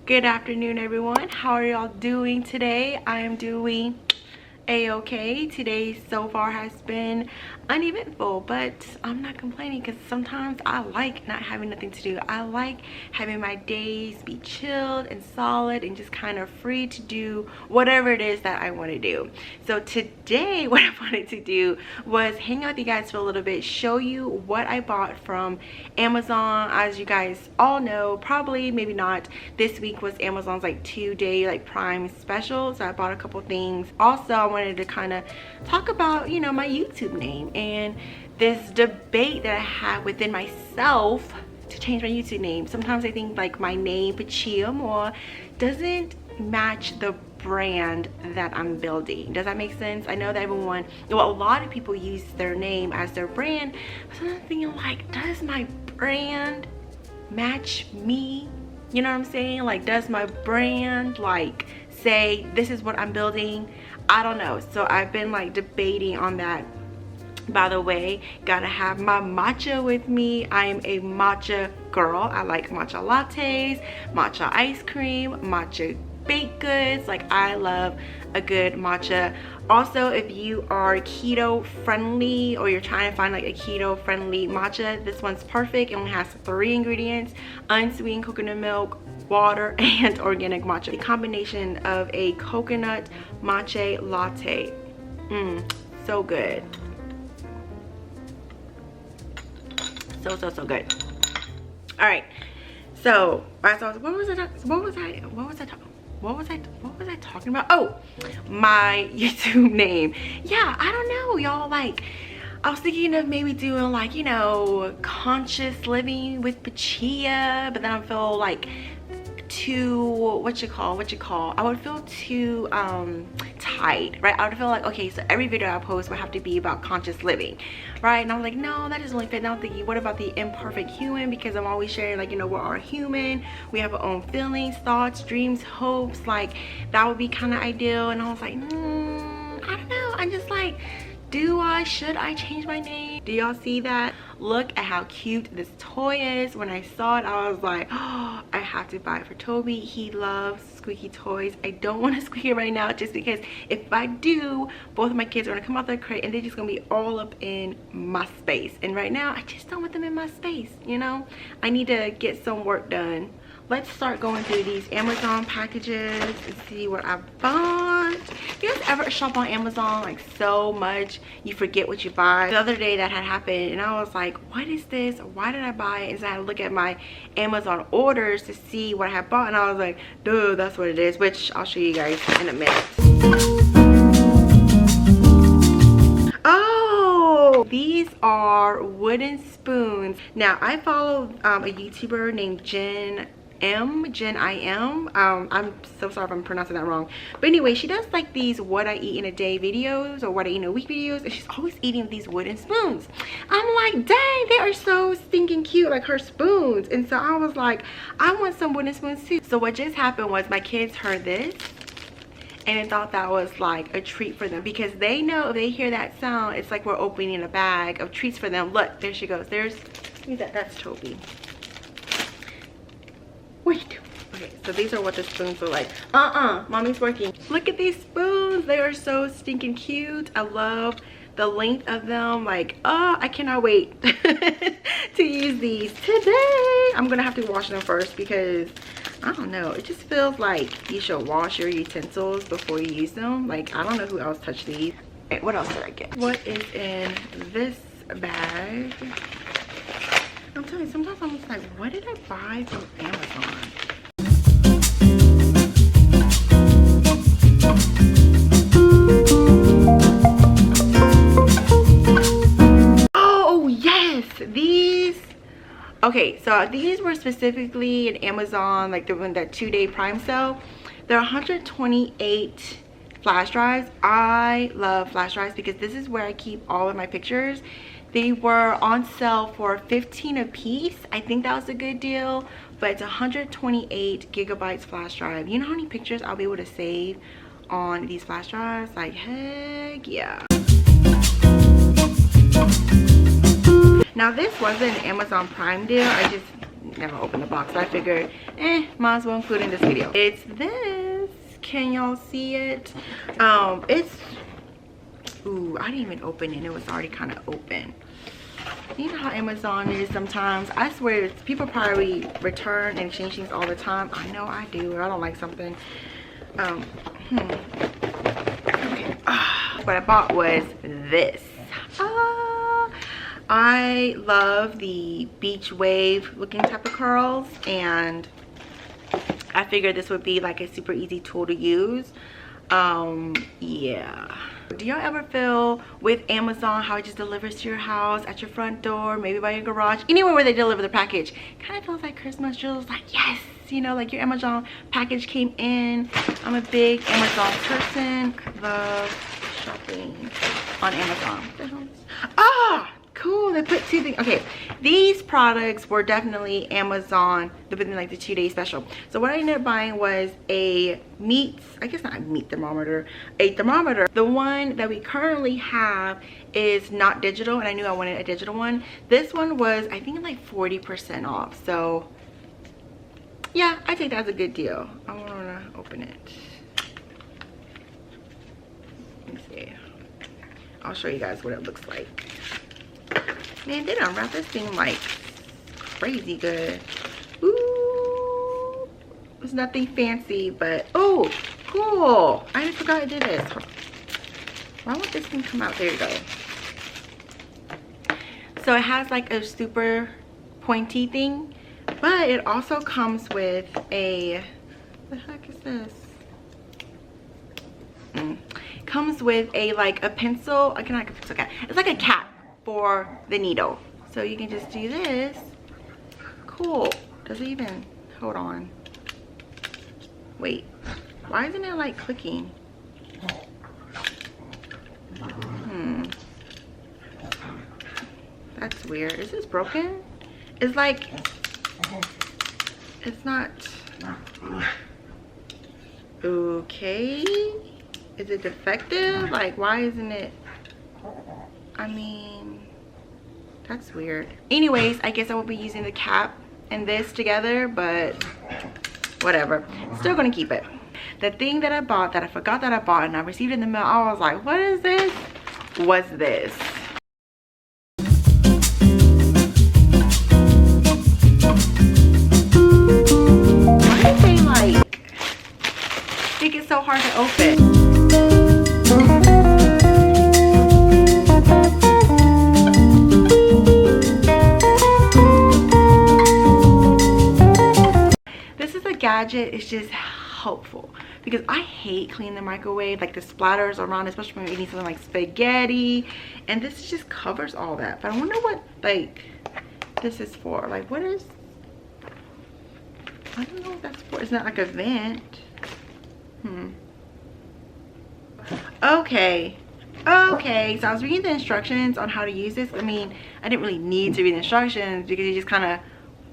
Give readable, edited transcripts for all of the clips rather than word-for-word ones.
Good afternoon, everyone. How are y'all doing today? I am doing a-okay. Today so far has been uneventful, but I'm not complaining because sometimes I like not having nothing to do. I like having my days be chilled and solid and just kind of free to do whatever it is that I want to do. So today what I wanted to do was hang out with you guys for a little bit, show you what I bought from Amazon. As you guys all know, probably maybe not, this week was Amazon's like 2-day like Prime special, so I bought a couple things. Also, I wanted to kind of talk about, you know, my YouTube name and this debate that I have within myself to change my YouTube name. Sometimes I think like my name Pachia more doesn't match the brand that I'm building. Does that make sense? I know that everyone, well, a lot of people use their name as their brand, but I'm thinking like, does my brand match me? You know what I'm saying? Like, does my brand like say this is what I'm building? I don't know. So I've been like debating on that. By the way, gotta have my matcha with me. I am a matcha girl. I like matcha lattes, matcha ice cream, matcha baked goods. Like, I love a good matcha. Also, if you are keto friendly or you're trying to find like a keto friendly matcha, this one's perfect. It only has 3 ingredients: unsweetened coconut milk, water, and organic matcha. The combination of a coconut matcha latte. So good. So good. All right, so what was I talking about? Oh, my YouTube name. Yeah, I don't know, y'all. Like, I was thinking of maybe doing like, you know, conscious living with Pachia, but then I feel like too, what you call, I would feel too tight, right? I would feel like, okay, so every video I post would have to be about conscious living, right? And I was like, no, that doesn't really fit. And I'm thinking, what about the imperfect human? Because I'm always sharing, like, you know, we're all human, we have our own feelings, thoughts, dreams, hopes. Like, that would be kind of ideal. And I was like, I don't know. I'm just like, should I change my name? Do y'all see that? Look at how cute this toy is. When I saw it, I was like, oh, I have to buy it for Toby. He loves squeaky toys. I don't want to squeak it right now, just because if I do, both of my kids are gonna come out their crate and they're just gonna be all up in my space. And right now, I just don't want them in my space, you know? I need to get some work done. Let's start going through these Amazon packages and see what I bought. You guys ever shop on Amazon like so much you forget what you buy? The other day that had happened and I was like, what is this? Why did I buy it? And so I had to look at my Amazon orders to see what I had bought, and I was like, dude, that's what it is, which I'll show you guys in a minute. Oh, these are wooden spoons. Now, I follow a YouTuber named Jen I am. I'm so sorry if I'm pronouncing that wrong, but anyway, she does like these what I eat in a day videos or what I eat in a week videos, and she's always eating these wooden spoons. I'm like, dang, they are so stinking cute, like her spoons. And so I was like, I want some wooden spoons too. So what just happened was my kids heard this and they thought that was like a treat for them, because they know if they hear that sound, it's like we're opening a bag of treats for them. Look, there she goes. That's Toby. What are you doing? Okay, so these are what the spoons are like. Mommy's working. Look at these spoons. They are so stinking cute. I love the length of them. Like, oh, I cannot wait to use these today. I'm gonna have to wash them first because I don't know, it just feels like you should wash your utensils before you use them. Like, I don't know who else touched these. Okay, what else did I get? What is in this bag? I'm telling you, sometimes I'm just like, what did I buy from Amazon? Oh, yes, these. Okay, so these were specifically in Amazon, like the one that 2-day Prime sale. They're 128 flash drives. I love flash drives because this is where I keep all of my pictures. They were on sale for 15 a piece. I think that was a good deal, but it's 128 gigabytes flash drive. You know how many pictures I'll be able to save on these flash drives? Like, heck yeah. Now this wasn't an Amazon Prime deal. I just never opened the box, so I figured might as well include in this video. It's this. Can y'all see it? It's, ooh, I didn't even open it. It was already kind of open. You know how Amazon is sometimes. I swear people probably return and exchange things all the time. I know I do. I don't like something. Okay. What I bought was this. I love the beach wave looking type of curls, and I figured this would be like a super easy tool to use. Yeah. Do y'all ever feel with Amazon how it just delivers to your house, at your front door, maybe by your garage, anywhere where they deliver the package? Kind of feels like Christmas. Just like, yes, you know, like your Amazon package came in. I'm a big Amazon person. I love shopping on Amazon. Cool, they put two things. Okay, these products were definitely Amazon within like the 2-day special. So what I ended up buying was a I guess not a meat thermometer, a thermometer. The one that we currently have is not digital, and I knew I wanted a digital one. This one was, I think, like 40% off. So yeah, I think that's a good deal. I want to open it. Let me see. I'll show you guys what it looks like. Man, they done wrap this thing like crazy good. Ooh, it's nothing fancy, but oh, cool. I just forgot I did this. Why won't this thing come out? There you go. So it has like a super pointy thing, but it also comes with a, what the heck is this? Comes with a like a pencil. I cannot pencil cap. It's like a cap for the needle, so you can just do this. Cool. Does it even, hold on, wait, why isn't it like clicking? That's weird. Is this broken? It's like, it's not okay. Is it defective? Like, why isn't it? I mean, that's weird. Anyways, I guess I will be using the cap and this together, but whatever. Still gonna keep it. The thing that I bought that I forgot that I bought and I received in the mail, I was like, what is this? Was this. Why do they like think it's so hard to open? Gadget is just helpful because I hate cleaning the microwave, like the splatters around, especially when I'm eating something like spaghetti, and this just covers all that. But I wonder what like this is for. Like, what is, I don't know what that's for. It's not like a vent. Okay, so I was reading the instructions on how to use this. I mean, I didn't really need to read the instructions because you just kind of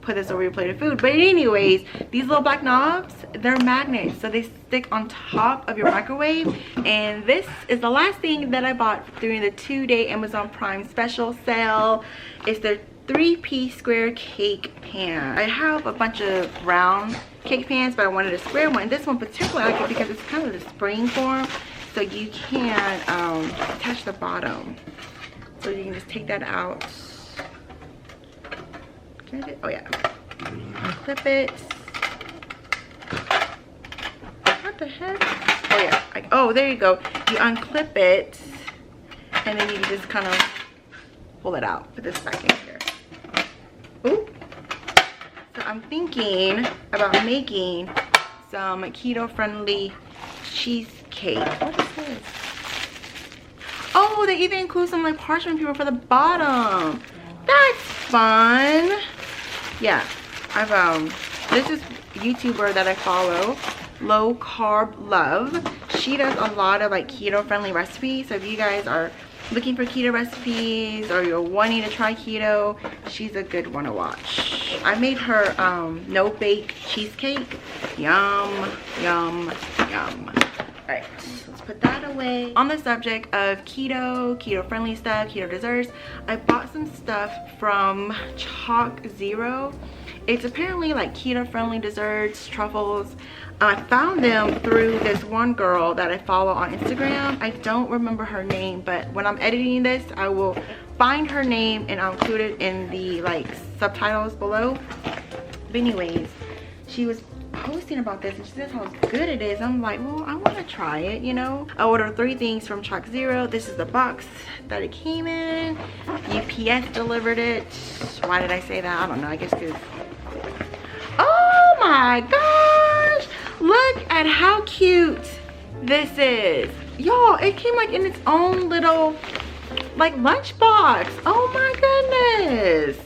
put this over your plate of food. But anyways, these little black knobs, they're magnets, so they stick on top of your microwave. And this is the last thing that I bought during the 2-day Amazon Prime special sale. It's their 3-piece square cake pan. I have a bunch of round cake pans, but I wanted a square one. This one particularly I like it because it's kind of the spring form, so you can attach the bottom. So you can just take that out. Can I do? Oh yeah. Clip it. What the heck? Oh yeah. Oh, there you go. You unclip it, and then you just kind of pull it out. Put this back in here. Ooh. So I'm thinking about making some keto-friendly cheesecake. What is this? Oh, they even include some like parchment paper for the bottom. That's fun. Yeah, I've this is a YouTuber that I follow, Low Carb Love. she does a lot of like keto friendly recipes. So if you guys are looking for keto recipes or you're wanting to try keto, she's a good one to watch. I made her no bake cheesecake. Yum, yum, yum. All right, let's put that away. On the subject of keto friendly stuff, keto desserts, I bought some stuff from Choc Zero. It's apparently like keto friendly desserts, truffles. I found them through this one girl that I follow on Instagram. I don't remember her name, but when I'm editing this, I will find her name and I'll include it in the like subtitles below. But anyways, she was posting about this and she says how good it is. I'm like, well, I want to try it, you know. I ordered 3 things from Choc Zero. This is the box that it came in. UPS delivered it. Why did I say that? I don't know. I guess because, oh my gosh, look at how cute this is. Y'all, it came like in its own little like lunchbox. Oh my goodness.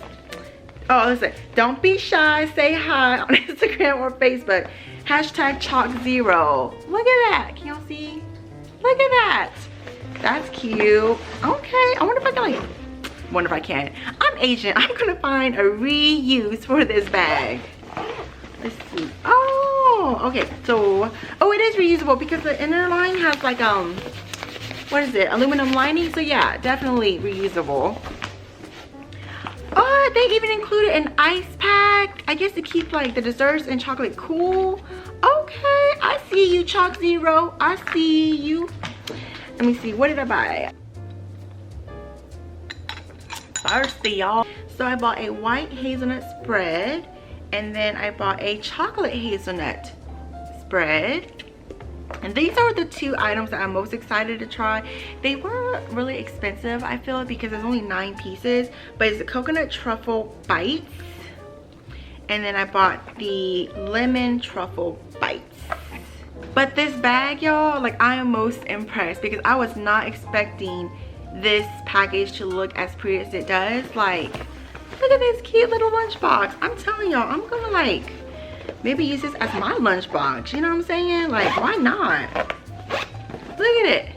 Oh, listen, don't be shy, say hi on Instagram or Facebook. Hashtag Choc Zero. Look at that, can y'all see? Look at that. That's cute. Okay, I wonder if I can like, wonder if I can. I'm Asian, I'm gonna find a reuse for this bag. Let's see. Oh, okay, so, oh, it is reusable because the inner line has like, what is it, aluminum lining? So yeah, definitely reusable. Oh, they even included an ice pack, I guess to keep like the desserts and chocolate cool. Okay, I see you, Choc Zero. I see you. Let me see, what did I buy? Thirsty, y'all. So I bought a white hazelnut spread, and then I bought a chocolate hazelnut spread. And these are the 2 items that I'm most excited to try. They were really expensive, I feel, because there's only 9 pieces. But it's the coconut truffle bites. And then I bought the lemon truffle bites. But this bag, y'all, like I am most impressed because I was not expecting this package to look as pretty as it does. Like, look at this cute little lunchbox. I'm telling y'all, I'm gonna like maybe use this as my lunchbox, you know what I'm saying? Like, why not? Look at it.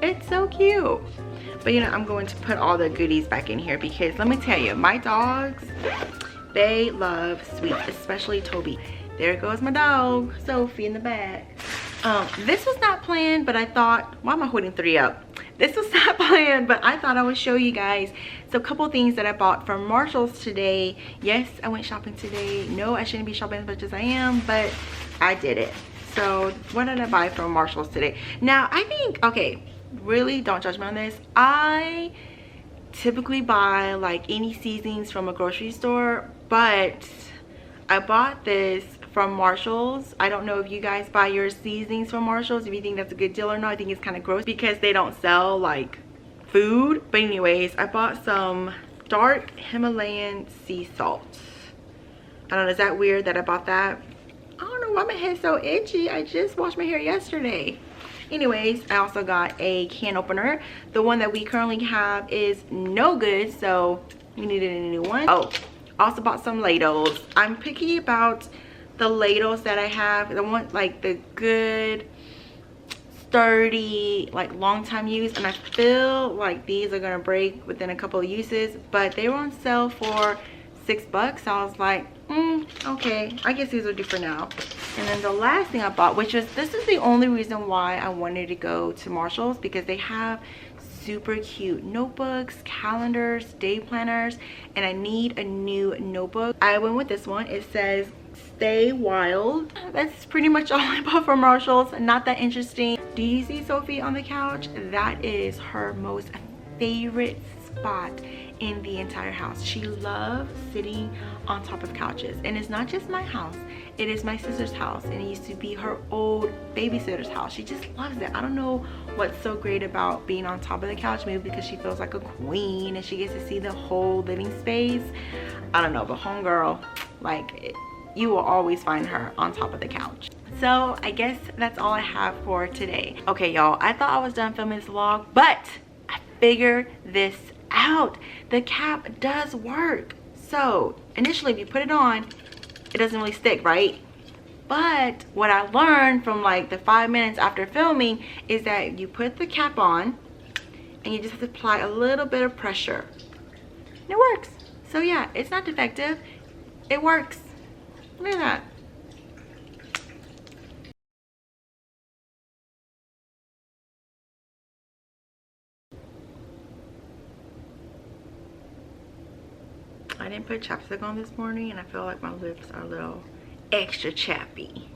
It's so cute. But you know, I'm going to put all the goodies back in here because let me tell you, my dogs, they love sweets, especially Toby. There goes my dog, Sophie, in the back. This was not planned, but I thought, why am I holding 3 up? This was not planned, but I thought I would show you guys. So a couple things that I bought from Marshall's today. Yes, I went shopping today. No, I shouldn't be shopping as much as I am, but I did it. So what did I buy from Marshall's today? Now, I think, okay, really don't judge me on this. I typically buy like any seasonings from a grocery store, but I bought this from Marshall's. I don't know if you guys buy your seasonings from Marshall's, if you think that's a good deal or not. I think it's kind of gross because they don't sell like food. But anyways, I bought some dark Himalayan sea salt. I don't know, is that weird that I bought that? I don't know why my hair's so itchy. I just washed my hair yesterday. Anyways, I also got a can opener. The one that we currently have is no good, so we needed a new one. Oh, also bought some ladles. I'm picky about the ladles that I have. I want like the good, sturdy, like long time use, and I feel like these are gonna break within a couple of uses, but they were on sale for $6. So I was like, okay, I guess these will do for now. And then the last thing I bought, which was, this is the only reason why I wanted to go to Marshall's, because they have super cute notebooks, calendars, day planners, and I need a new notebook. I went with this one. It says Stay Wild. That's pretty much all I bought from Marshall's. Not that interesting. Do you see Sophie on the couch? That is her most favorite spot in the entire house. She loves sitting on top of couches, and it's not just my house, it is my sister's house, and it used to be her old babysitter's house. She just loves it. I don't know what's so great about being on top of the couch, maybe because she feels like a queen and she gets to see the whole living space. I don't know, but homegirl, like, you will always find her on top of the couch. So I guess that's all I have for today. Okay, y'all, I thought I was done filming this vlog, but I figured this out. The cap does work. So initially, if you put it on, it doesn't really stick, right? But what I learned from like the 5 minutes after filming is that you put the cap on and you just have to apply a little bit of pressure. And it works. So yeah, it's not defective. It works. Look at that. I didn't put chapstick on this morning and I feel like my lips are a little extra chappy.